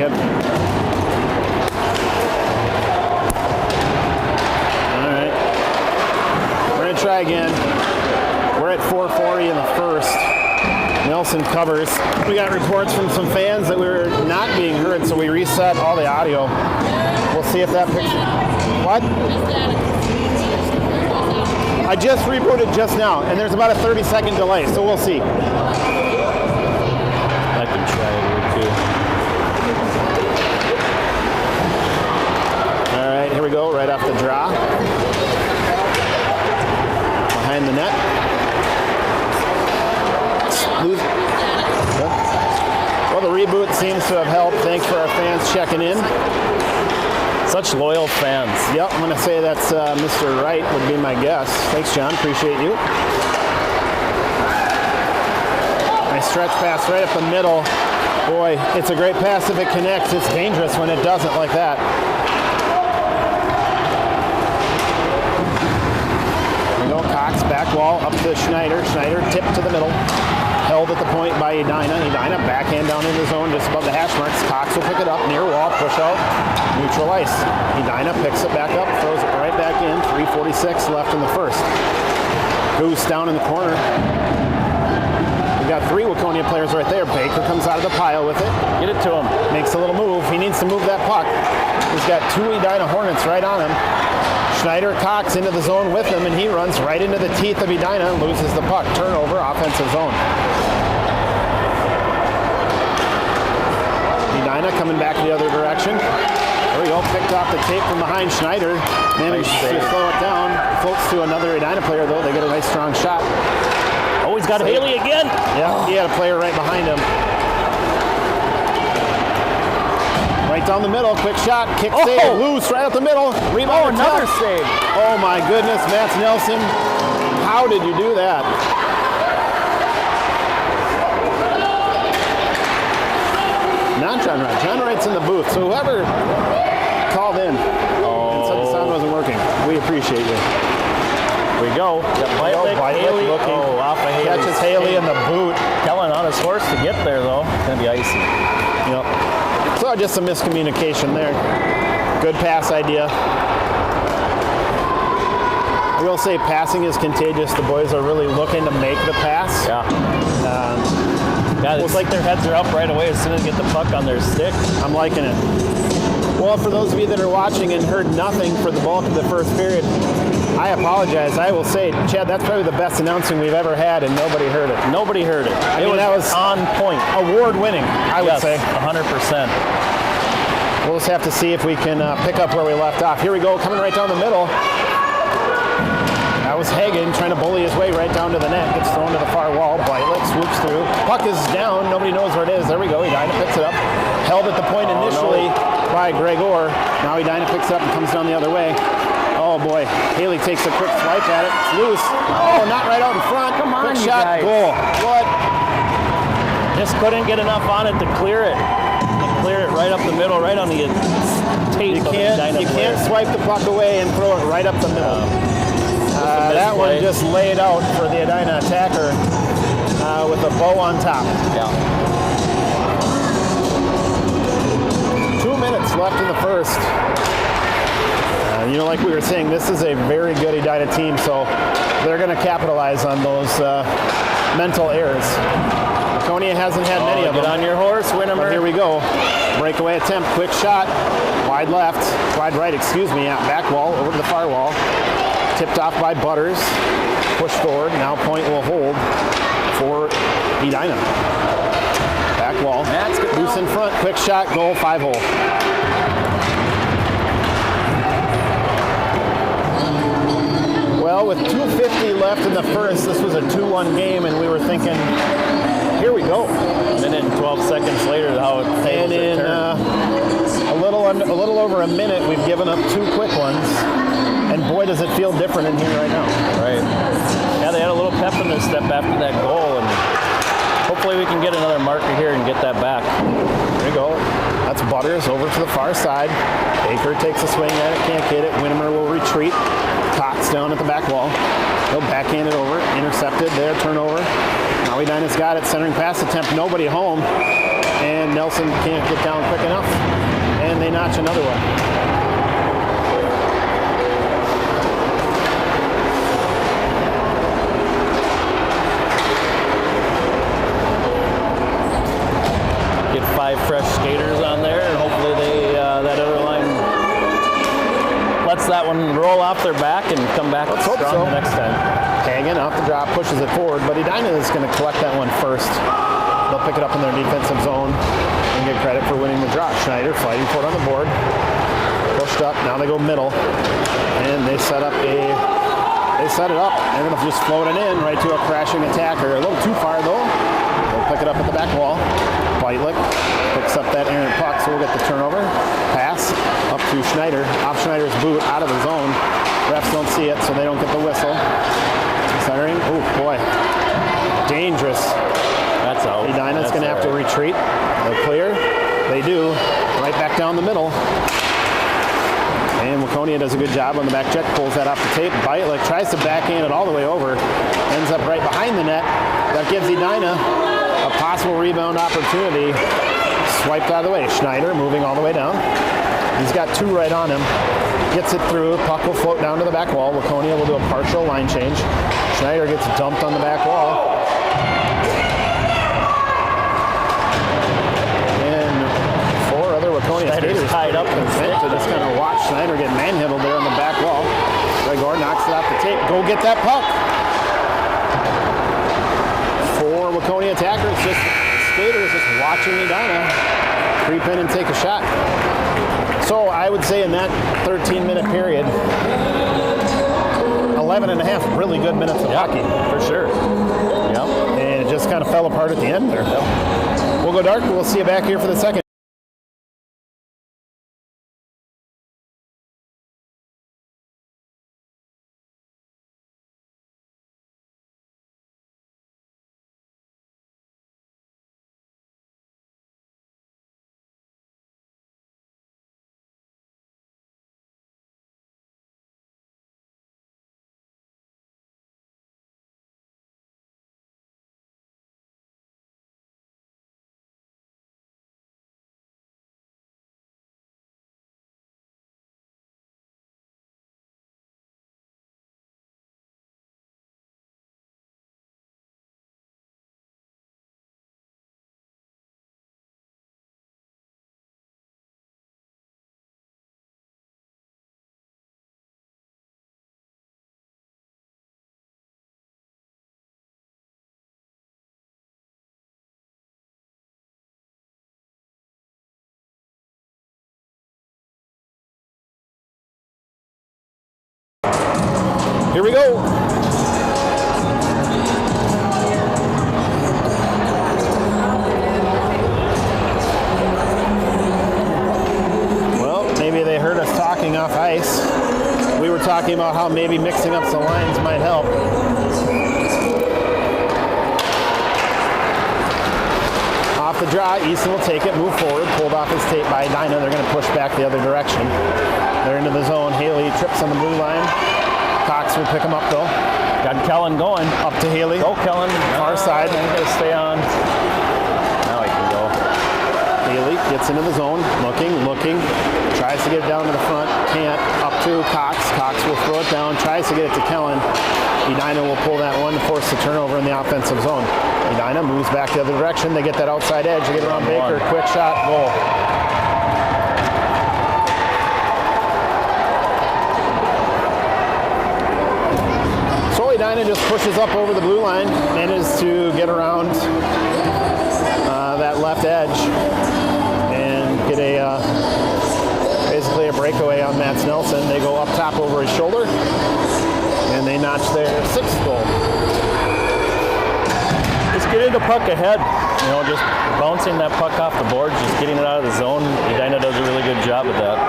again. All right. We're going to try again. We're at 440 in the first. Nelson covers. We got reports from some fans that we were not being heard, so we reset all the audio. We'll see if that picks. What? I just rebooted just now, and there's about a 30-second delay, so we'll see. I can try it here too. All right, here we go, right off the draw. Behind the net. Well, the reboot seems to have helped. Thanks for our fans checking in. Such loyal fans. Yep, I'm going to say that's Mr. Wright would be my guess. Thanks, John. Appreciate you. Nice stretch pass right up the middle. Boy, it's a great pass if it connects. It's dangerous when it doesn't like that. There we go. Cox, back wall, up to Schneider. Schneider, tip to the middle. Held at the point by Edina. Edina, backhand down in the zone, just above the hash marks. Cox will pick it up, near wall, push out, neutral ice. Edina picks it back up, throws it right back in. 3:46 left in the first. Goose down in the corner. We got 3 Waconia players right there. Baker comes out of the pile with it. Get it to him. Makes a little move. He needs to move that puck. He's got 2 Edina Hornets right on him. Schneider Cox into the zone with him, and he runs right into the teeth of Edina, loses the puck. Turnover, offensive zone. Edina coming back the other direction. There we go, picked off the tape from behind Schneider. Managed to slow it down. Floats to another Edina player, though. They get a nice strong shot. Oh, he's got Haley again. Yeah, he had a player right behind him. Right down the middle, quick shot, kick save, loose, right up the middle. Rebound, another save. Oh my goodness, Mats Nelson, how did you do that? Not John Wright. John Wright's in the booth, so whoever called in and said the sound wasn't working, we appreciate you. Here we go. Got Haley. looking. Oh, off of Haley. Catches Haley in the boot. Kellen on his horse to get there, though. It's going to be icy. Yep. So just some miscommunication there. Good pass idea. I will say passing is contagious. The boys are really looking to make the pass. Yeah. It's like their heads are up right away as soon as they get the puck on their stick. I'm liking it. Well, for those of you that are watching and heard nothing for the bulk of the first period, I apologize. I will say, Chad, that's probably the best announcing we've ever had, and nobody heard it. Nobody heard it. That was on point. Award-winning, I would say. 100%. We'll just have to see if we can pick up where we left off. Here we go, coming right down the middle. That was Hagen trying to bully his way right down to the net. Gets thrown to the far wall. Bleitlich swoops through. Puck is down. Nobody knows where it is. There we go. Edina picks it up. Held at the point initially by Gregor. Now Edina picks it up and comes down the other way. Oh boy, Haley takes a quick swipe at it. It's loose. Oh, not right out in front. Come on, quick you shot, guys. goal. What? Just couldn't get enough on it to clear it. Clear it right up the middle, right on the tape. You can't swipe the puck away and throw it right up the middle. That one just laid out for the Edina attacker with a bow on top. Yeah. 2 minutes left in the first. Like we were saying, this is a very good Edina team, so they're going to capitalize on those mental errors. Waconia hasn't had many of them. Get on your horse, Winnemer. Here we go. Breakaway attempt, quick shot, wide right, back wall, over to the far wall. Tipped off by Butters, push forward, now point will hold for Edina. Back wall, loose in front, quick shot, goal, 5-hole. Well, with 2:50 left in the first, this was a 2-1 game, and we were thinking, here we go. Minute and 12 seconds later, how it And in a little over a minute, we've given up 2 quick ones, and boy, does it feel different in here right now. Right. Yeah, they had a little pep in their step after that goal, and hopefully we can get another marker here and get that back. There you go. That's Butters over to the far side. Baker takes a swing at it, can't get it. Winnemer will retreat. Cox down at the back wall. He'll backhand it over, intercepted there, turnover. Now Edina's got it, centering pass attempt, nobody home. And and Nelson can't get down quick enough, and they notch another one. Get 5 fresh skaters on there, and hopefully they that other line lets that one roll off their back and come back strong the next time. Hagen off the drop, pushes it forward, but Edina is going to collect that one first. They'll pick it up in their defensive zone and get credit for winning the drop. Schneider fighting for it on the board. Pushed up, now they go middle, and they set it up, and it'll just float it in right to a crashing attacker. A little too far though. They'll pick it up at the back wall. Whitelick picks up that errant puck, so we'll get the turnover. Pass up to Schneider, off Schneider's boot, out of the zone. Refs don't see it, so they don't get the whistle. Centering, oh boy, dangerous. That's out. Edina's going to have to retreat. They're clear. They do. Right back down the middle. And Waconia does a good job on the back check. Pulls that off the tape. Whitelick tries to backhand it all the way over. Ends up right behind the net. That gives Edina a possible rebound opportunity. Swiped out of the way. Schneider moving all the way down. He's got 2 right on him. Gets it through. Puck will float down to the back wall. Waconia will do a partial line change. Schneider gets dumped on the back wall. And 4 other Waconia skaters tied up and to just kind of watch Schneider get manhandled there on the back wall. Gregor knocks it off the tape. Go get that puck. 4 Waconia attackers, skaters just watching Edina creep in and take a shot. So I would say in that 13-minute period, 11 and a half really good minutes of hockey. For sure. Yep. And it just kind of fell apart at the end there. Yep. We'll go dark. We'll see you back here for the second. Here we go. Well, maybe they heard us talking off ice. We were talking about how maybe mixing up some lines might help. Off the draw, Easton will take it, move forward, pulled off his tape by Edina. They're going to push back the other direction. They're into the zone. Haley trips on the blue line. Cox will pick him up though. Got Kellen going. Up to Haley. Go Kellen. Far side. He's got to stay on. Now he can go. Haley gets into the zone. Looking. Tries to get it down to the front. Can't. Up to Cox. Cox will throw it down. Tries to get it to Kellen. Edina will pull that one to force the turnover in the offensive zone. Edina moves back the other direction. They get that outside edge. They get around Baker. Quick shot. Goal. Edina just pushes up over the blue line, manages to get around that left edge and get basically a breakaway on Mats Nelson. They go up top over his shoulder and they notch their 6th goal. Just getting the puck ahead, just bouncing that puck off the board, just getting it out of the zone. Edina does a really good job of that.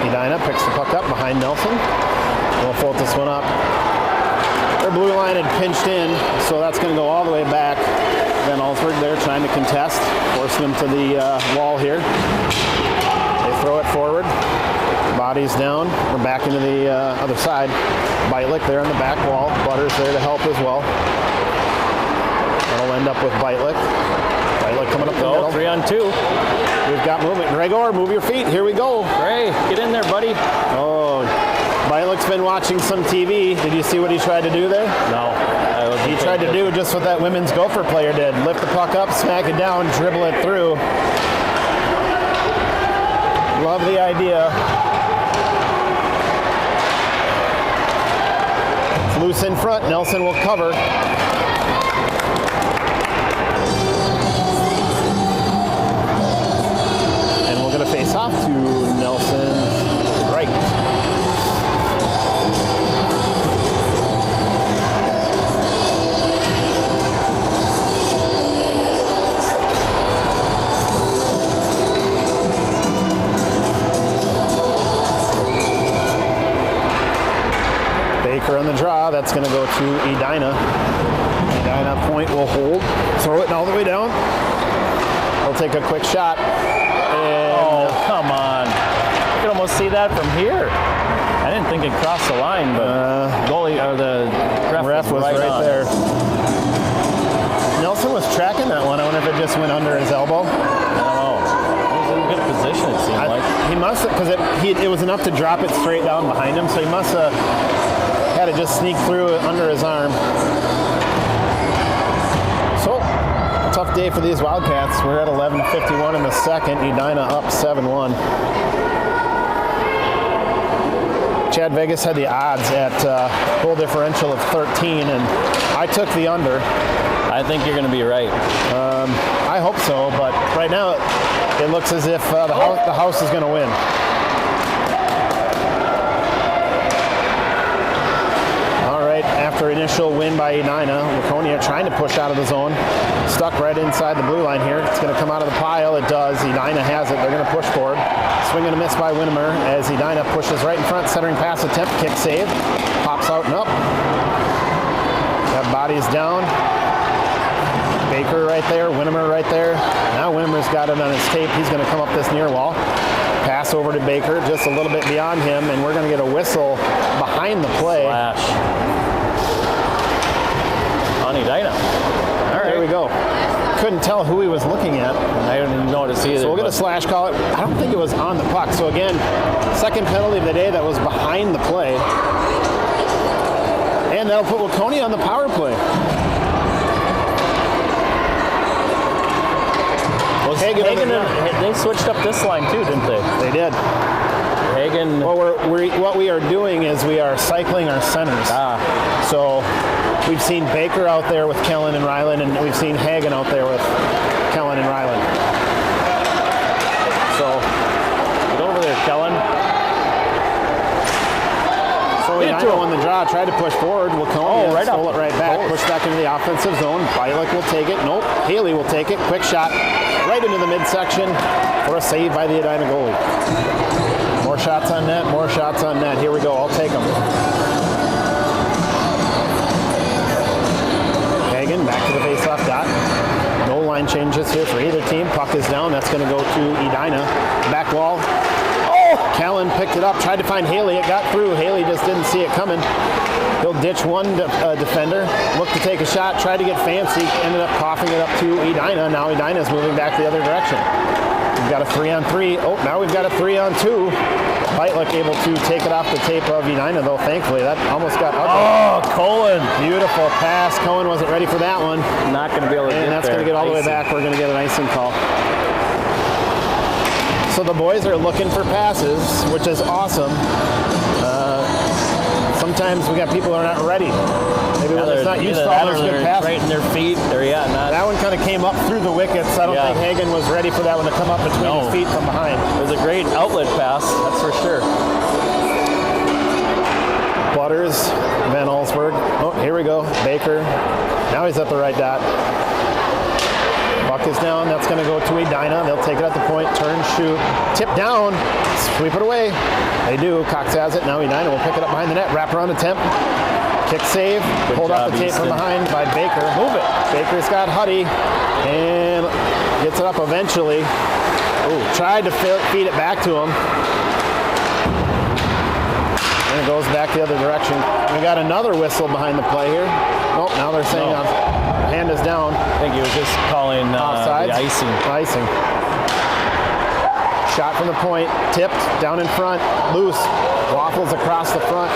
Yep. Edina picks the puck up behind Nelson. We'll float this one up. Their blue line had pinched in, so that's going to go all the way back. Van Alsberg there trying to contest, forcing them to the wall here. They throw it forward. Bodies down. We're back into the other side. Whitelick there on the back wall. Butters there to help as well. That'll end up with Whitelick. Pilot coming up the middle. 3 on 2. We've got movement. Gregor, move your feet. Here we go. Ray, get in there, buddy. Oh, Violet's been watching some TV. Did you see what he tried to do there? No. He tried to do just what that women's Gopher player did. Lift the puck up, smack it down, dribble it through. Love the idea. It's loose in front. Nelson will cover. And we're going to face off to Nelson's right. Baker on the draw. That's going to go to Edina. Edina point will hold. Throw it all the way down. He'll take a quick shot. Oh, come on. You can almost see that from here. I didn't think it crossed the line, but goalie or the ref was right there. Nelson was tracking that one. I wonder if it just went under his elbow. I don't know. He was in a good position, it seemed like. He must have, because it was enough to drop it straight down behind him, so he must have had it just sneak through under his arm. So, tough day for these Wildcats. We're at 11:51 in the second. Edina up 7-1. Chad Vegas had the odds at goal differential of 13, and I took the under. I think you're going to be right. I hope so, but right now it looks as if the house is going to win. After initial win by Edina, Waconia trying to push out of the zone. Stuck right inside the blue line here. It's going to come out of the pile. It does. Edina has it. They're going to push forward. Swing and a miss by Winnemer as Edina pushes right in front. Centering pass attempt. Kick save. Pops out and up. That body's down. Baker right there. Winnemer right there. Now Winnemer's got it on his tape. He's going to come up this near wall. Pass over to Baker just a little bit beyond him, and we're going to get a whistle behind the play. Slash. Edina. All right. There we go. Couldn't tell who he was looking at. I didn't even notice either. So we'll get a slash call. I don't think it was on the puck. So again, second penalty of the day that was behind the play. And that'll put Waconia on the power play. Hagen they switched up this line too, didn't they? They did. Hagen. Well, what we are doing is we are cycling our centers. So we've seen Baker out there with Kellen and Ryland, and we've seen Hagen out there with Kellen and Ryland. So get over there, Kellen. So Edina won the draw, tried to push forward. Waconia stole it right back, pushed back into the offensive zone. Bialik will take it. Nope. Haley will take it. Quick shot right into the midsection for a save by the Edina goalie. More shots on net, more shots on net. Here we go. I'll take them. Hagen back to the faceoff dot. No line changes here for either team. Puck is down. That's going to go to Edina. Back wall. Oh! Callan picked it up. Tried to find Haley. It got through. Haley just didn't see it coming. He'll ditch one defender. Looked to take a shot. Tried to get fancy. Ended up coughing it up to Edina. Now Edina's moving back the other direction. We've got a 3-on-3. Oh, now we've got a 3-on-2. Whitelock able to take it off the tape of Edina, though, thankfully. That almost got ugly. Oh, Colin. Beautiful pass. Cohen wasn't ready for that one. Not going to be able to get there. And that's going to get all the way back. We're going to get an icing call. So the boys are looking for passes, which is awesome. Sometimes we got people who are not ready. Maybe when it's not used to all those good passes. Right in their feet. That one kind of came up through the wickets. I don't think Hagen was ready for that one to come up between his feet from behind. It was a great outlet pass, that's for sure. Butters, Van Allsburg. Oh, here we go. Baker. Now he's at the right dot. Puck is down. That's going to go to Edina. They'll take it at the point. Turn, shoot. Tip down. Sweep it away. They do. Cox has it. Now Edina will pick it up behind the net. Wrap around attempt. Kick save. Hold off the tape from behind by Baker. Move it. Baker's got Huddy. And gets it up eventually. Ooh, tried to feed it back to him. And it goes back the other direction. We got another whistle behind the play here. Nope, now they're saying hand is down. I think he was just calling Offsides. the icing. Icing. Shot from the point, tipped, down in front, loose, waffles across the front.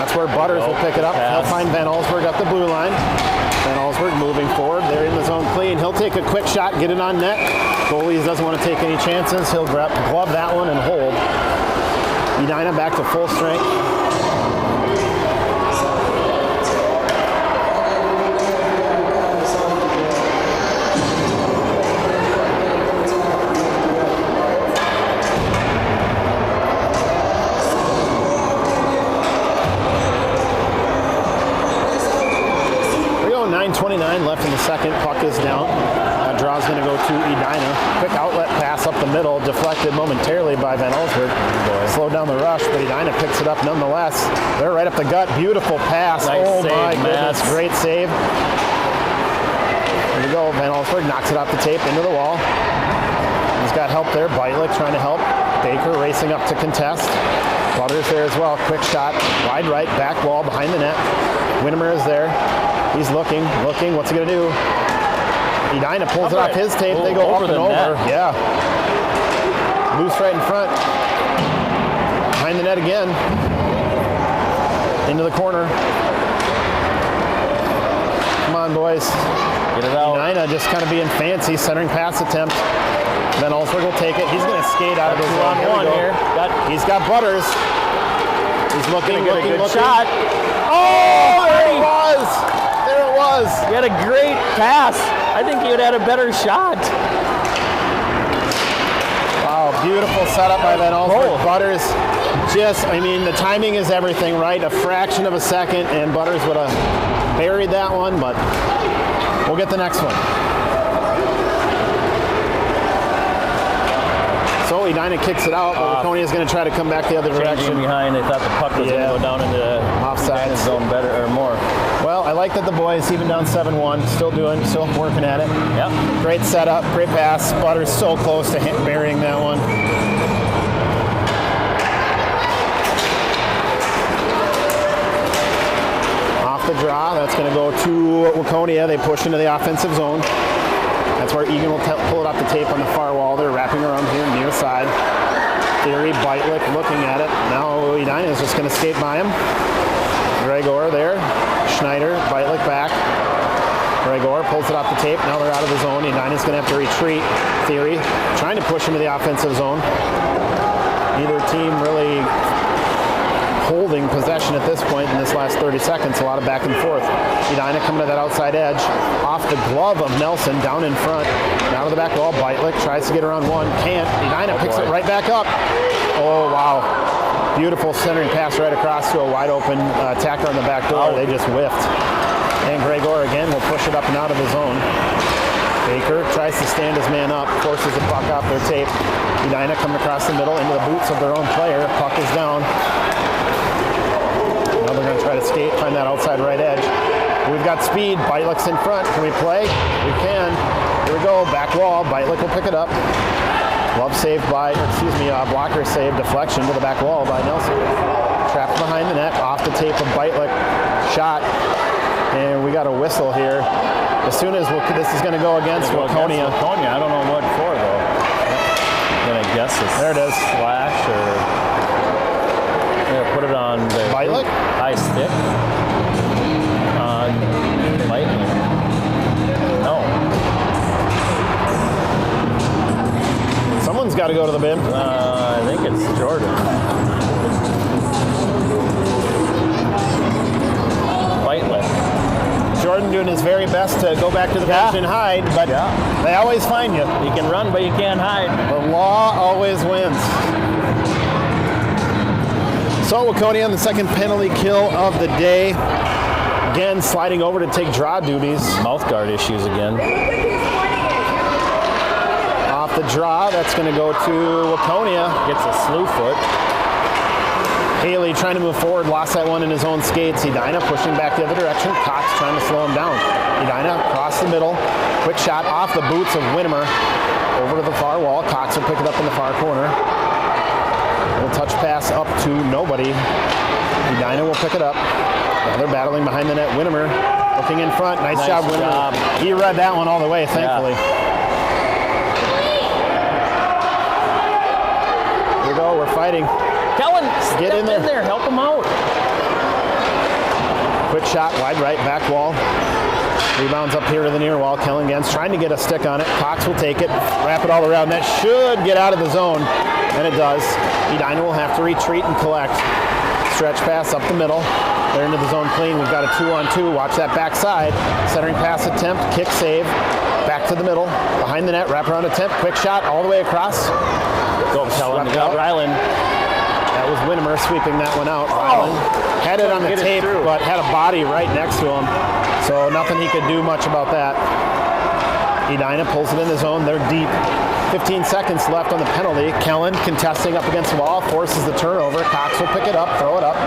That's where Butters will pick it up. Pass. He'll find Van Allsburg up the blue line. Van Allsburg moving forward. They're in the zone clean. He'll take a quick shot, get it on net. Goalie doesn't want to take any chances. He'll glove that one and hold. Edina back to full strength. Here we go, 9:29 left in the second. Puck is down. Draw's going to go to Edina. Quick outlet pass up the middle, deflected momentarily by Van Allsburg. Slowed down the rush, but Edina picks it up nonetheless. They're right up the gut. Beautiful pass. Nice oh save, my goodness, Matt. great save. There we go. Van Allsburg knocks it off the tape into the wall. He's got help there. Beitlich trying to help. Baker racing up to contest. Butters there as well. Quick shot. Wide right, back wall behind the net. Winnemer is there. He's looking. What's he going to do? Edina pulls it off his tape. They go up and over. Yeah. Loose right in front. Behind the net again. Into the corner. Come on, boys. Get it out. Edina just kind of being fancy. Centering pass attempt. Then Allsburg will take it. He's going to skate out of his zone. Here. He's got Butters. He's looking. Shot. Oh, there it was. There it was. He had a great pass. I think he would have had a better shot. Wow, beautiful setup by Van Allsburg. Butters the timing is everything, right? A fraction of a second, and Butters would have buried that one, but we'll get the next one. So Edina kicks it out, but Waconia is going to try to come back the other direction. Behind, they thought the puck was going to go down into offside zone better or more. Well, I like that the boys, even down 7-1, still working at it. Yep. Great setup, great pass. Butters so close to burying that one. Off the draw, that's going to go to Waconia. They push into the offensive zone. That's where Egan will pull it off the tape on the far wall. They're wrapping around here near side. Theory, Beitlich looking at it. Now Edina is just going to skate by him. Gregor there. Schneider, Beitlich back. Gregor pulls it off the tape. Now they're out of the zone. Edina's going to have to retreat. Theory trying to push into the offensive zone. Neither team really holding possession at this point in this last 30 seconds. A lot of back and forth. Edina coming to that outside edge. Off the glove of Nelson, down in front. Down to the back wall. Beitlich tries to get around one. Can't. Edina picks it right back up. Oh, wow. Beautiful centering pass right across to a wide open attacker on the back door. They just whiffed. And Gregor again will push it up and out of the zone. Baker tries to stand his man up, forces the puck off their tape. Edina coming across the middle into the boots of their own player. Puck is down. Now they're going to try to skate, find that outside right edge. We've got speed. Beitlich's in front. Can we play? We can. Here we go. Back wall. Beitlich will pick it up. Glove saved blocker save, deflection to the back wall by Nelson. Trapped behind the net, off the tape of Beitlich. Shot. And we got a whistle here. As soon as this is going to go against Waconia. I don't know what for, though. I'm going to guess it's there it is. Slash or... put it on the Beitlich? High stick. Lightning. No. Someone's got to go to the bin. I think it's Jordan. Beitlich. Jordan doing his very best to go back to the bench and hide, but they always find you. You can run, but you can't hide. The law always wins. So Waconia on the second penalty kill of the day. Again, sliding over to take draw duties. Mouth guard issues again. Off the draw, that's going to go to Waconia. Gets a slew foot. Haley trying to move forward, lost that one in his own skates. Edina pushing back the other direction. Cox trying to slow him down. Edina across the middle. Quick shot off the boots of Winnemer. Over to the far wall. Cox will pick it up in the far corner. Little touch pass up to nobody. Edina will pick it up. Now they're battling behind the net. Winnemer Looking in front. Nice Nice job, Winner. job. He read that one all the way, thankfully. Here we go. We're fighting. Kellen, Get in step there. Help him out. Quick shot, wide right, back wall. Rebounds up here to the near wall. Kellen Gens trying to get a stick on it. Cox will take it, wrap it all around. That should get out of the zone, and it does. Edina will have to retreat and collect. Stretch pass up the middle. They're into the zone clean. We've got a 2-on-2. Watch that backside. Centering pass attempt, kick save. Back to the middle, behind the net, wraparound attempt, quick shot all the way across. Go, Kellen. Swept Go, out. Ryland. That was Winnemer sweeping that one out. Ryland had it on the Get it tape, through. but had a body right next to him. So nothing he could do much about that. Edina pulls it in the zone. They're deep. 15 seconds left on the penalty. Kellen contesting up against the wall, forces the turnover. Cox will pick it up, throw it up.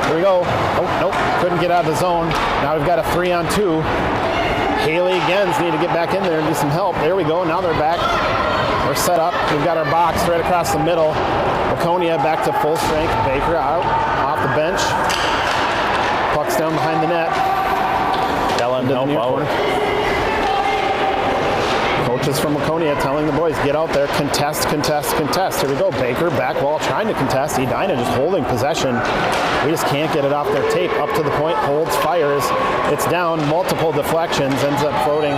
Here we go. Oh, nope, couldn't get out of the zone. Now we've got a 3-on-2. Haley Gens need to get back in there and do some help. There we go. Now they're back. We're set up. We've got our box right across the middle. Waconia back to full strength. Baker out off the bench. Puck's down behind the net. Kellen, Into the help near out. corner. Coaches from Waconia telling the boys, get out there, contest, contest, contest. Here we go. Baker back wall trying to contest. Edina just holding possession. We just can't get it off their tape. Up to the point, holds, fires. It's down, multiple deflections, ends up floating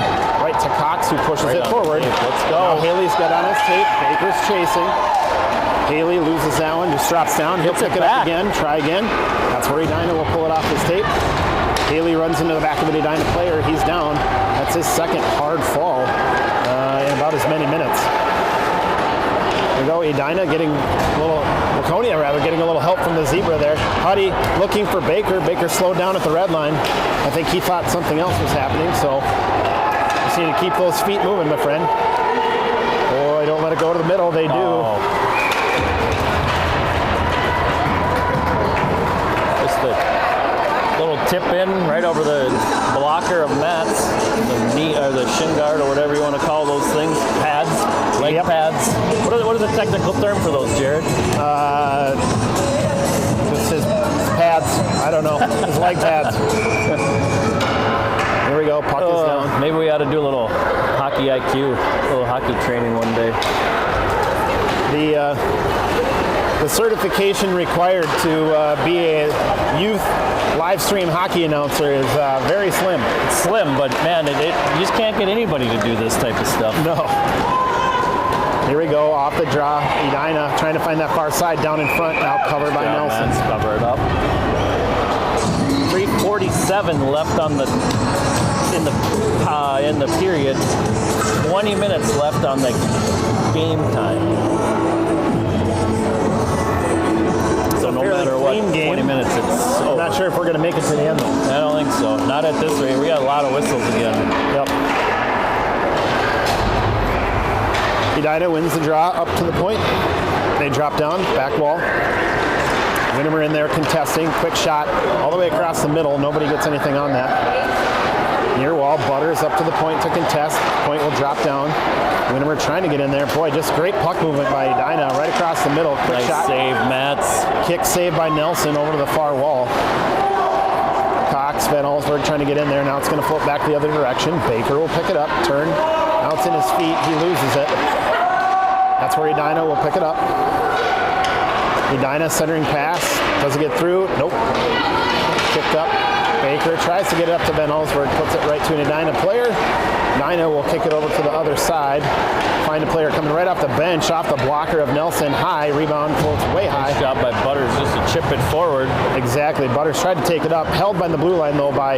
right to Cox, who pushes Right it on forward. tape. Let's go. Now Haley's got on his tape. Baker's chasing. Haley loses that one, just drops down. He'll Gets it pick it up back. again, try again. That's where Edina will pull it off his tape. Haley runs into the back of an Edina player. He's down. That's his second hard fall in about as many minutes. There we go. Edina getting a little, Waconia rather, getting a little help from the zebra there. Huddy looking for Baker. Baker slowed down at the red line. I think he thought something else was happening, so just need to keep those feet moving, my friend. Boy, don't let it go to the middle. They do. Oh. Just a little tip in right over the blocker of Matt's, the knee or the shin guard or whatever you want to call those things, pads, leg Yep. pads. What is the technical term for those, Jared? Just his pads. I don't know. His leg pads. Here we go. Puck is down. Maybe we ought to do a little hockey IQ, a little hockey training one day. The certification required to be a youth live stream hockey announcer is very slim. It's slim, but man, you just can't get anybody to do this type of stuff. No. Here we go, off the draw. Edina trying to find that far side, down in front, now covered by Nelson. Let's cover it up. 3:47 left on in the period. 20 minutes left on the game time. So no fairly matter what, clean game. 20 minutes, it's I'm over. not sure if we're going to make it to the end, though. I don't think so. Not at this rate. We got a lot of whistles again. Yep. Edina wins the draw up to the point. They drop down, back wall. Winnemer in there contesting, quick shot all the way across the middle. Nobody gets anything on that. Near wall, Butters up to the point to contest. Point will drop down. Winnemer trying to get in there. Boy, just great puck movement by Edina right across the middle. Quick Nice shot. save, Mats. Kick save by Nelson over to the far wall. Cox, Van Allsburg trying to get in there. Now it's going to float back the other direction. Baker will pick it up, turn. Now it's in his feet. He loses it. That's where Edina will pick it up. Edina centering pass. Does it get through? Nope. Kicked up. Baker tries to get it up to Van Allsburg. Puts it right to an Edina player. Edina will kick it over to the other side. Find a player coming right off the bench, off the blocker of Nelson. High. Rebound floats way high. Nice job by Butters just to chip it forward. Exactly. Butters tried to take it up. Held by the blue line, though, by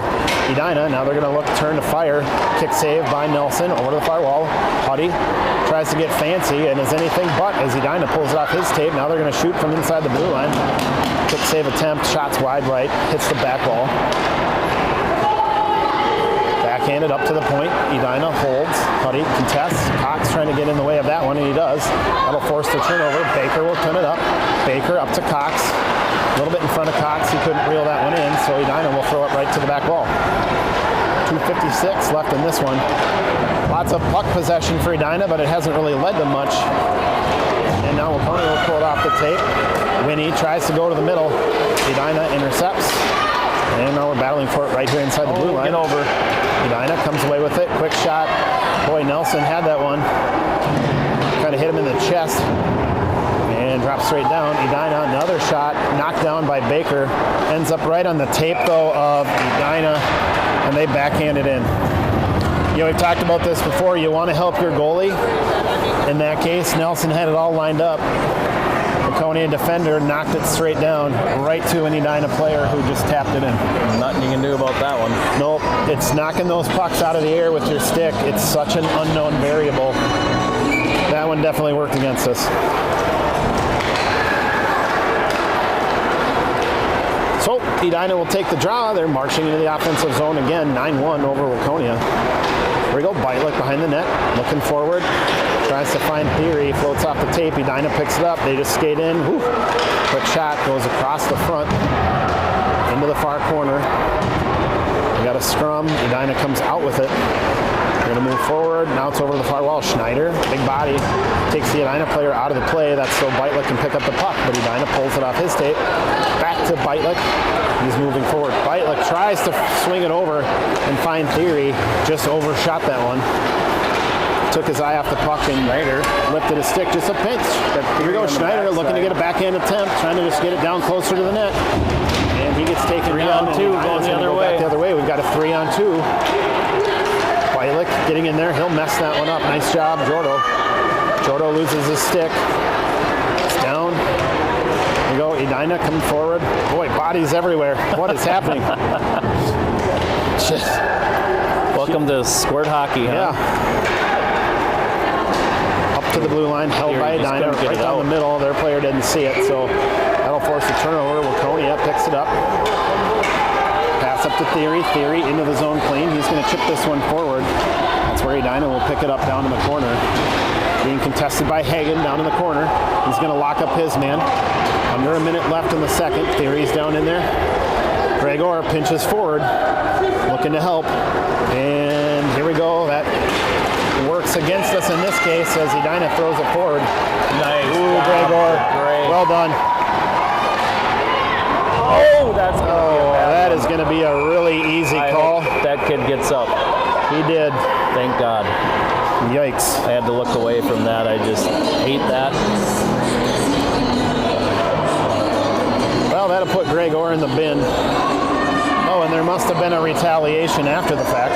Edina. Now they're going to look to turn to fire. Kick save by Nelson over to the far wall. Huddy tries to get fancy and is anything but as Edina pulls it off his tape. Now they're going to shoot from inside the blue line. Kick save attempt. Shots wide right. Hits the back wall. Backhanded up to the point. Edina holds. Huddy contests. Cox trying to get in the way of that one, and he does. That'll force the turnover. Baker will turn it up. Baker up to Cox. A little bit in front of Cox. He couldn't reel that one in, so Edina will throw it right to the back wall. 2:56 left in this one. Lots of puck possession for Edina, but it hasn't really led to much. And now Waconia will pull it off the tape. Winnie tries to go to the middle. Edina intercepts. And now we're battling for it right here inside the blue line. Get over. Edina comes away with it. Quick shot. Boy, Nelson had that one. Kind of hit him in the chest. And drops straight down. Edina, another shot. Knocked down by Baker. Ends up right on the tape, though, of Edina. And they backhand it in. You know, we've talked about this before. You want to help your goalie. In that case, Nelson had it all lined up. Waconia defender knocked it straight down right to an Edina player who just tapped it in. Nothing you can do about that one. Nope. It's knocking those pucks out of the air with your stick. It's such an unknown variable. That one definitely worked against us. So Edina will take the draw. They're marching into the offensive zone again, 9-1 over Waconia. Here we go, Bytlick behind the net, looking forward, tries to find Theory, floats off the tape, Edina picks it up, they just skate in, woo. Quick shot, goes across the front, into the far corner. We got a scrum, Edina comes out with it. We're gonna move forward, now it's over to the far wall. Schneider, big body, takes the Edina player out of the play, that's so Bytlick can pick up the puck, but Edina pulls it off his tape. Back to Bytlick, he's moving forward. Bytlick tries to swing it over and find Theory, just overshot that one. Took his eye off the puck and Schneider lifted his stick, just a pinch. Here we go, Schneider looking to get a backhand attempt, trying to just get it down closer to the net. And he gets taken down. 3-on-2, going the other way. Back the other way, we've got a 3-on-2. Bytlick getting in there, he'll mess that one up. Nice job, Jordo. Jordo loses his stick. It's down. Here we go, Edina coming forward. Boy, bodies everywhere. What is happening? Just. Welcome to Squirt hockey, huh? Yeah. Up to the blue line, held by Edina, right down the middle. Their player didn't see it, so that'll force a turnover. Waconia picks it up. Pass up to Theory. Theory into the zone clean. He's going to chip this one forward. That's where Edina will pick it up down in the corner. Being contested by Hagen down in the corner. He's going to lock up his man. Under a minute left in the second. Theory's down in there. Gregor pinches forward, looking to help. And here we go. That works against us in this case as Edina throws it forward. Nice. Ooh, Gregor. Great. Well done. Oh, that's that is going to be a really easy call. That kid gets up. He did. Thank God. Yikes. I had to look away from that. I just hate that. Well, that'll put Gregor in the bin. Oh, and there must have been a retaliation after the fact.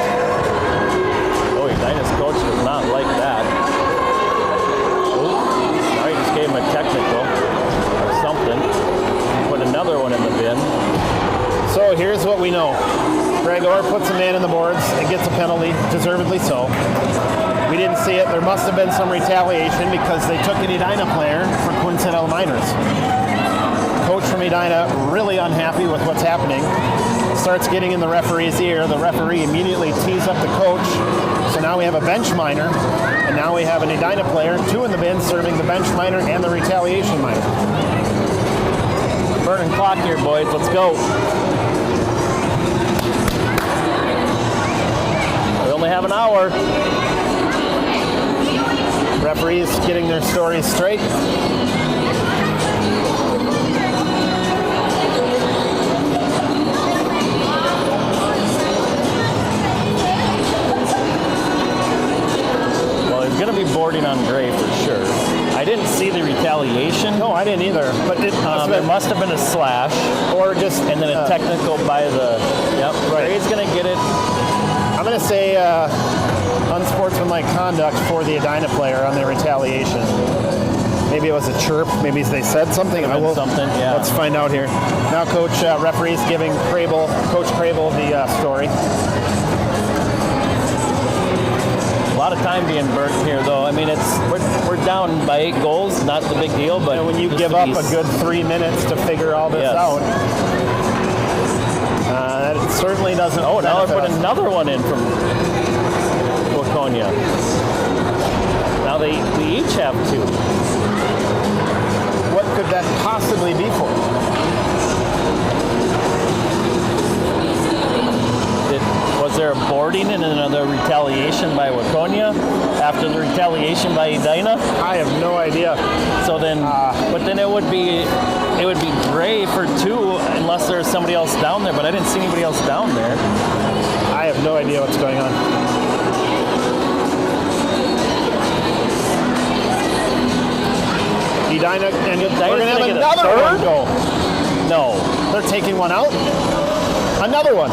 Oh, Edina's coach does not like that. Oh, now he just gave him a technical or something. Put another one in the bin. So here's what we know. Gregor puts a man in the boards and gets a penalty, deservedly so. We didn't see it. There must have been some retaliation because they took an Edina player for coincidental minors. Coach from Edina really unhappy with what's happening. Starts getting in the referee's ear. The referee immediately tees up the coach. So now we have a bench minor, and now we have an Edina player, two in the bin, serving the bench minor and the retaliation minor. Burning clock here, boys. Let's go. We only have an hour. Referees getting their stories straight. He's going to be boarding on Gray for sure. I didn't see the retaliation. No, I didn't either. But it must have been a slash, or just and then a technical by the. Yep. Right. Gray's going to get it. I'm going to say unsportsmanlike conduct for the Edina player on their retaliation. Maybe it was a chirp. Maybe they said something. Something. Yeah. Let's find out here. Now, Coach referee's giving Coach Crable the story. A lot of time being burnt here, though. I mean, we're down by 8 goals, not the big deal, but when you give up a good 3 minutes to figure all this out, that certainly doesn't. Oh, now I put another one in from Waconia. Now we each have 2. What could that possibly be for? Was there a boarding and another retaliation by Waconia after the retaliation by Edina. I have no idea. So then, but then it would be gray for 2 unless there's somebody else down there. But I didn't see anybody else down there. I have no idea what's going on. Edina, and we're going to have another one go. No. They're taking one out. Another one.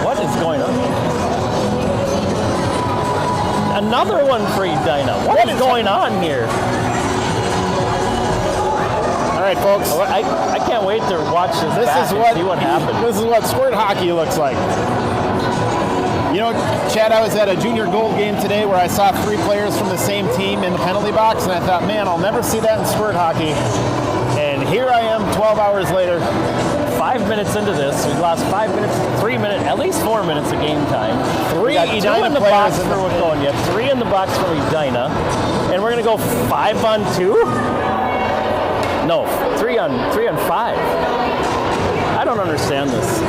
What is going on? Another one for Edina. What is going on here? All right, folks. I can't wait to watch this back and see what happens. This is what squirt hockey looks like. You know, Chad, I was at a junior gold game today where I saw 3 players from the same team in the penalty box, and I thought, man, I'll never see that in squirt hockey. And here I am 12 hours later. 5 minutes into this, we lost 5 minutes, 3 minutes, at least 4 minutes of game time. 3 Edina in the box for Waconia, 3 in the box for Edina, and we're gonna go 5-on-2? No, 3-on-5. I don't understand this.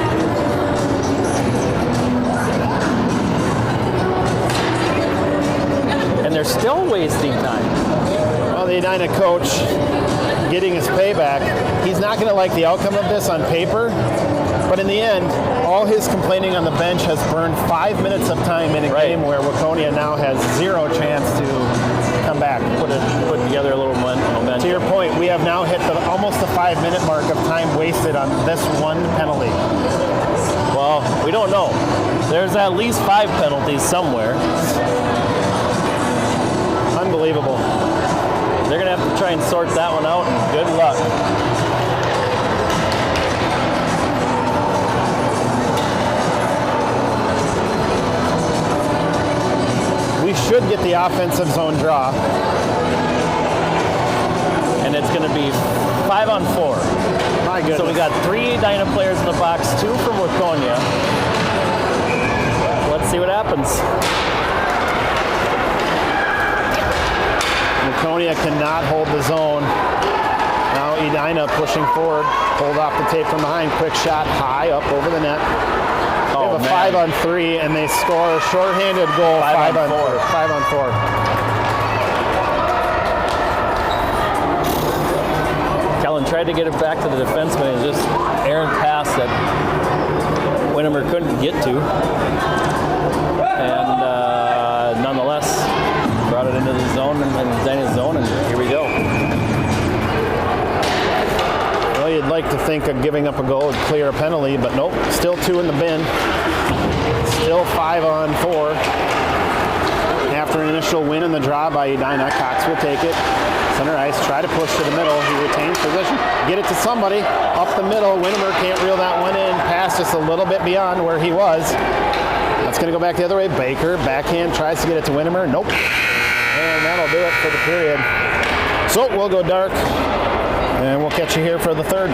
And they're still wasting time. Well, the Edina coach getting his payback. He's not going to like the outcome of this on paper, but in the end, all his complaining on the bench has burned 5 minutes of time in a game where Waconia now has 0 chance to come back. Put together a little momentum. To your point, we have now hit almost the 5-minute mark of time wasted on this one penalty. Well, we don't know. There's at least 5 penalties somewhere. Unbelievable. They're going to have to try and sort that one out, and good luck. We should get the offensive zone draw. And it's going to be 5-on-4. My goodness. So we got 3 Edina players in the box, 2 from Waconia. Let's see what happens. Waconia cannot hold the zone. Now Edina pushing forward. Pulled off the tape from behind. Quick shot high up over the net. They have a 5-on-3 and they score a shorthanded goal. 5-on-4. 5-on-4. Kellen tried to get it back to the defenseman and just errant pass that Winnemer couldn't get to. And nonetheless, brought it into the zone and Edina's zone, and here we go. Well, you'd like to think of giving up a goal would clear a penalty, but nope. Still 2 in the bin. Still 5-on-4. After an initial win in the draw by Edina, Cox will take it. Center ice, try to push to the middle. He retains position. Get it to somebody. Up the middle. Winnemer can't reel that one in. Pass just a little bit beyond where he was. That's going to go back the other way. Baker, backhand, tries to get it to Winnemer. Nope. And that'll do it for the period. So we'll go dark, and we'll catch you here for the third.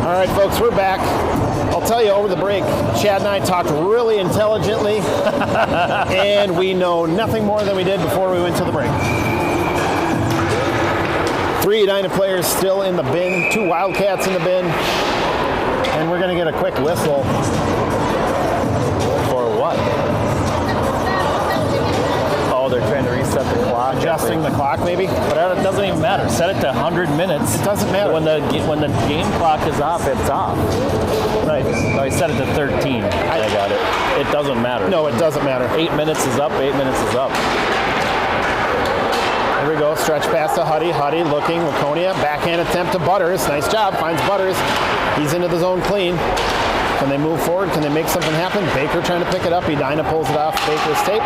All right, folks, we're back. I'll tell you, over the break, Chad and I talked really intelligently, and we know nothing more than we did before we went to the break. 3 Edina players still in the bin, 2 Wildcats in the bin, and we're going to get a quick whistle For what? Oh, they're trying to reset the clock. Adjusting the clock, maybe? But it doesn't even matter. Set it to 100 minutes. It doesn't matter. When the game clock is off, it's off. Right. No, I set it to 13. I got it. It doesn't matter. No, it doesn't matter. 8 minutes is up. 8 minutes is up. Here we go. Stretch pass to Huddy. Huddy looking. Waconia. Backhand attempt to Butters. Nice job. Finds Butters. He's into the zone clean. Can they move forward? Can they make something happen? Baker trying to pick it up. Edina pulls it off Baker's tape.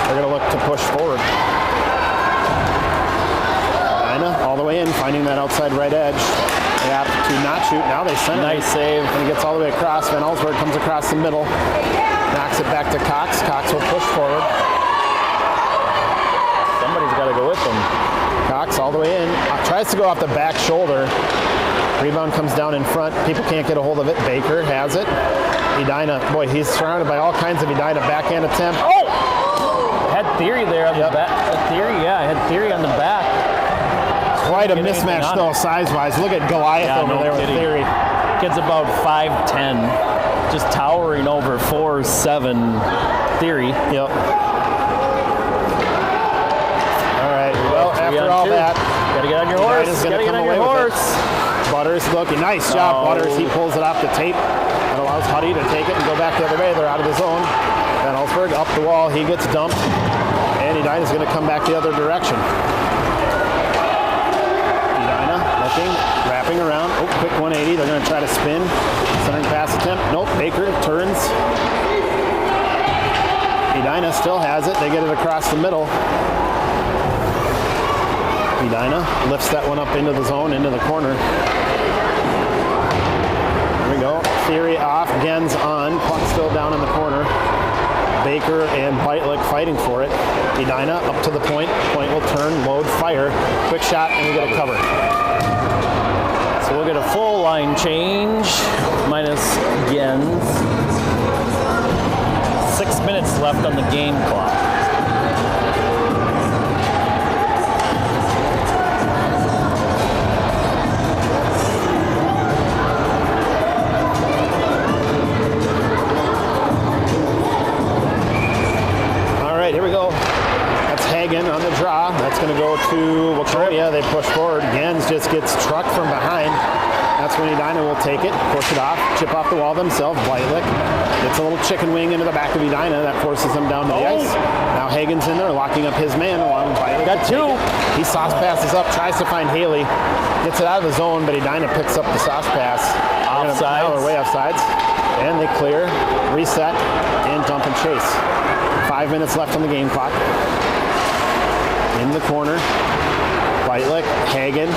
They're going to look to push forward. Edina all the way in, finding that outside right edge. They have to not shoot. Now they send it. Nice save. And he gets all the way across. Van Allsburg comes across the middle. Knocks it back to Cox. Cox will push forward. Somebody's got to go with them. Cox all the way in. Tries to go off the back shoulder. Rebound comes down in front. People can't get a hold of it. Baker has it. Edina, boy, he's surrounded by all kinds of Edina backhand attempt. Oh! Had Theory there on the back. Theory, yeah, I had Theory on the back. Quite a mismatch, though, size-wise. Look at Goliath over there with Theory. Kid's about 5'10", just towering over 4'7" Theory. Yep. All right, well, after all that, gotta get on your horse. Gotta get on your horse. Butters looking. Nice job, Butters. He pulls it off the tape. That allows Huddy to take it and go back the other way. They're out of the zone. Van Allsburg up the wall. He gets dumped. And Edina's going to come back the other direction. Edina looking, wrapping around. Oh, quick 180. They're going to try to spin. Centering pass attempt. Nope. Baker turns. Edina still has it. They get it across the middle. Edina lifts that one up into the zone, into the corner. There we go. Theory off. Gens on. Puck still down in the corner. Baker and Beitlich fighting for it. Edina up to the point. Point will turn, load, fire. Quick shot, and we get a cover. So we'll get a full line change minus Gens. 6 minutes left on the game clock. Here we go. That's Hagen on the draw. That's going to go to Waconia. They push forward. Gens just gets trucked from behind. That's when Edina will take it, push it off, chip off the wall themselves. Beitlich gets a little chicken wing into the back of Edina. That forces them down to the ice. Now Hagen's in there, locking up his man along with Beitlich. Got two. He sauce passes up, tries to find Haley. Gets it out of the zone, but Edina picks up the sauce pass. Offsides. Now they're way offsides. And they clear, reset, and dump and chase. 5 minutes left on the game clock. In the corner, Beitlich, Hagen,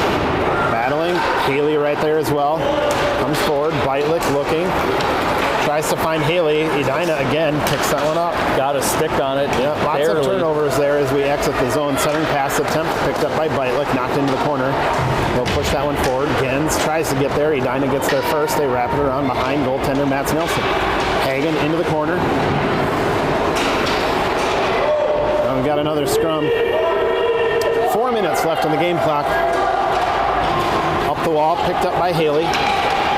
battling. Haley right there as well. Comes forward, Beitlich looking. Tries to find Haley. Edina again picks that one up. Got a stick on it. Yeah, lots of turnovers there as we exit the zone. Centering pass attempt picked up by Beitlich, knocked into the corner. They'll push that one forward. Gens tries to get there. Edina gets there first. They wrap it around behind goaltender Mats Nelson. Hagen into the corner. We've got another scrum. 4 minutes left on the game clock. Up the wall, picked up by Haley.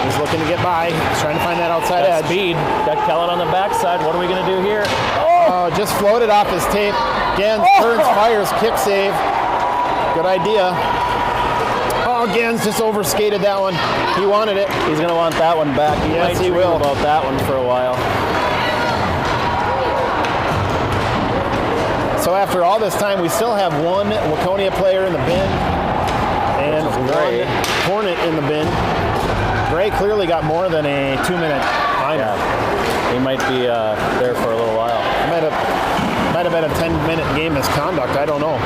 He's looking to get by. He's trying to find that outside edge. Speed. Got Kellen on the backside. What are we going to do here? Oh, just floated off his tape. Gens turns, fires, kick save. Good idea. Oh, Gens just overskated that one. He wanted it. He's going to want that one back. Yes, he will. About that one for a while. So after all this time, we still have one Waconia player in the bin and one Hornet in the bin. Gray clearly got more than a 2-minute timer. Yeah. He might be there for a little while. Might have been a 10-minute game misconduct. I don't know.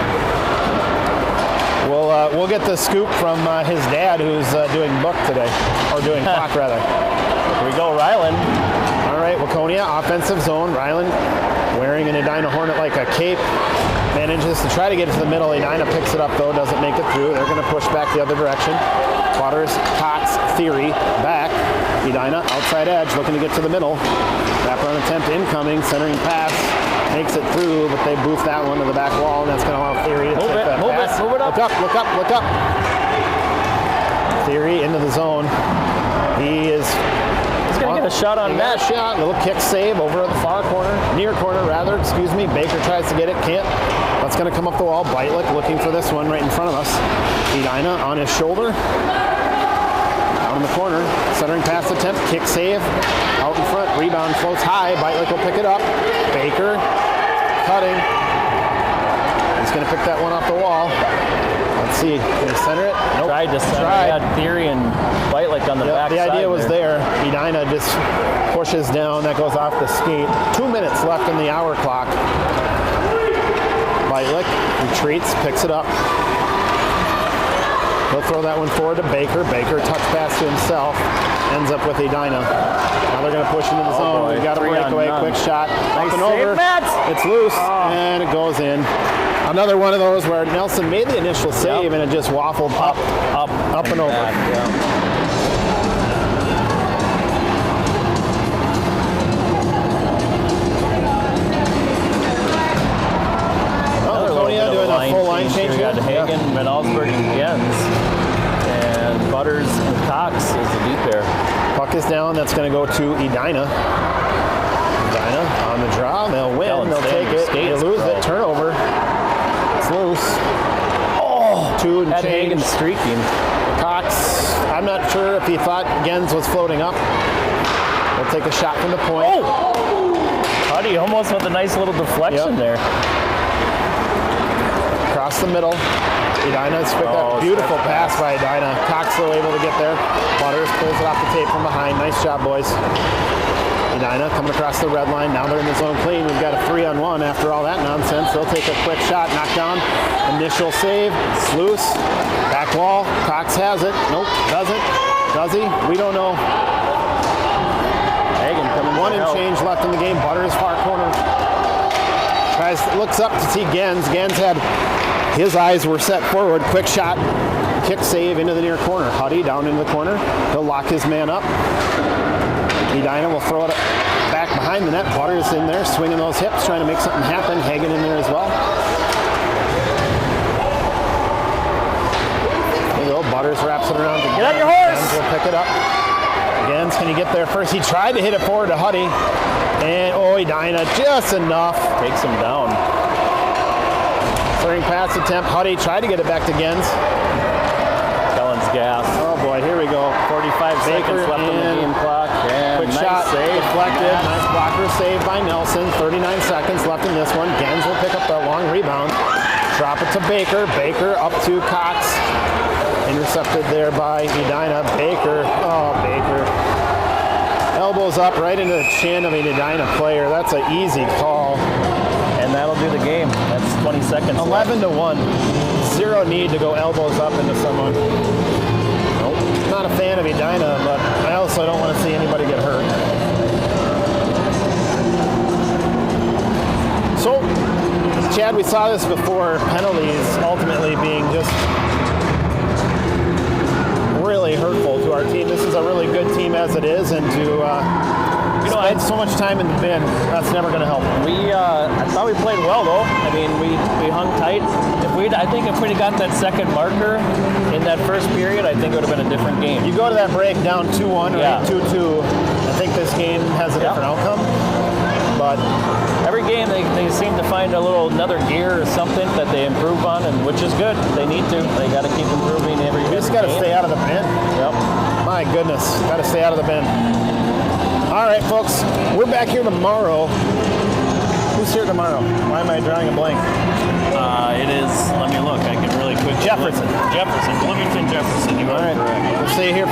We'll get the scoop from his dad, who's doing book today, or doing clock rather. Here we go, Ryland. All right, Waconia, offensive zone. Ryland wearing an Edina Hornet like a cape. Manages to try to get it to the middle. Edina picks it up, though, doesn't make it through. They're going to push back the other direction. Waters, Cox, Theory, back. Edina, outside edge, looking to get to the middle. Wraparound attempt incoming, centering pass. Makes it through, but they boof that one to the back wall, and that's going to allow Theory to take that pass. Move it up. Look up. Theory into the zone. He is He's going to get a shot on They got net. a shot. Little kick save over at the far corner, near corner rather. Excuse me. Baker tries to get it, can't. That's going to come up the wall. Beitlich looking for this one right in front of us. Edina on his shoulder. Out in the corner. Centering pass attempt. Kick save. Out in front. Rebound floats high. Beitlich will pick it up. Baker cutting. He's going to pick that one off the wall. Let's see. Can he center it? Nope. Tried to center. Tried. He had Theory and Beitlich on the back The side. idea was there. Edina just pushes down. That goes off the skate. 2 minutes left in the hour clock. Beitlich retreats, picks it up. He'll throw that one forward to Baker. Baker touch pass to himself. Ends up with Edina. Now they're going to push into the zone. Boy, We've got a 3 on breakaway. none. Quick shot. Nice Up and save, over. Matt. It's loose. And it goes in. Another one of those where Nelson made the initial save and it just waffled up and over. back, yeah. Waconia doing a full line change We here. got Hagen, Van Allsburg, and Gens. And Butters and Cox is the deep pair. Puck is down. That's going to go to Edina. Edina on the draw. They'll win. Kellen They'll take Sanders it. They skates, lose bro. it. Turnover. It's loose. Oh, 2 and Had Hagen change. streaking. Cox, I'm not sure if he thought Gens was floating up. We'll take a shot from the point. Huddy almost with a nice little deflection Yep. there. Across the middle. Edina's picked up. Beautiful pass by Edina. Cox still able to get there. Butters pulls it off the tape from behind. Nice job, boys. Edina coming across the red line. Now they're in the zone clean. We've got a 3-on-1 after all that nonsense. They'll take a quick shot. Knock down. Initial save. It's loose. Back wall. Cox has it. Nope. Doesn't. Does he? We don't know. Hagen coming 1 and help. change left in the game. Butters far corner. Looks up to see Gens. Gens had his eyes were set forward. Quick shot. Kick save into the near corner. Huddy down into the corner. He'll lock his man up. Edina will throw it back behind the net. Butters in there, swinging those hips, trying to make something happen. Hagen in there as well. There you go. Butters wraps it around to Get on your horse! Gens will pick it up. Gens, can he get there first? He tried to hit it forward to Huddy. And, Edina, just enough. Takes him down. Throwing pass attempt. Huddy tried to get it back to Gens. Kellen's gas. Oh, boy, here we go. 45 seconds left on the and game clock. And quick nice shot, save. deflected. Nice blocker save by Nelson. 39 seconds left in this one. Gens will pick up that long rebound. Drop it to Baker. Baker up to Cox. Intercepted there by Edina. Baker. Oh, Baker. Elbows up right into the chin of an Edina player. That's an easy call. And that'll do the game. That's 20 seconds 11-1. Zero need to go elbows up into someone. Nope. Not a fan of Edina, but I also don't want to see anybody get hurt. So, Chad, we saw this before. Penalties ultimately being just really hurtful to our team. This is a really good team as it is, and to spend so much time in the bin, that's never going to help. I thought we played well though. I mean, we hung tight. I think if we'd have got that second marker in that first period, I think it would have been a different game. You go to that break down 2-1 or Yeah. 2-2. I think this game has a different outcome. But Every game they seem to find another gear or something that they improve on, and which is good. They need to. They got to keep improving every game. you just got to stay out of the bin. Yep. My goodness, got to stay out of the bin. All right, folks, we're back here tomorrow. Who's here tomorrow? Why am I drawing a blank? It is. Let me look. I can really quick. Jefferson. Bloomington Jefferson. You All are right, correct. we'll see you here.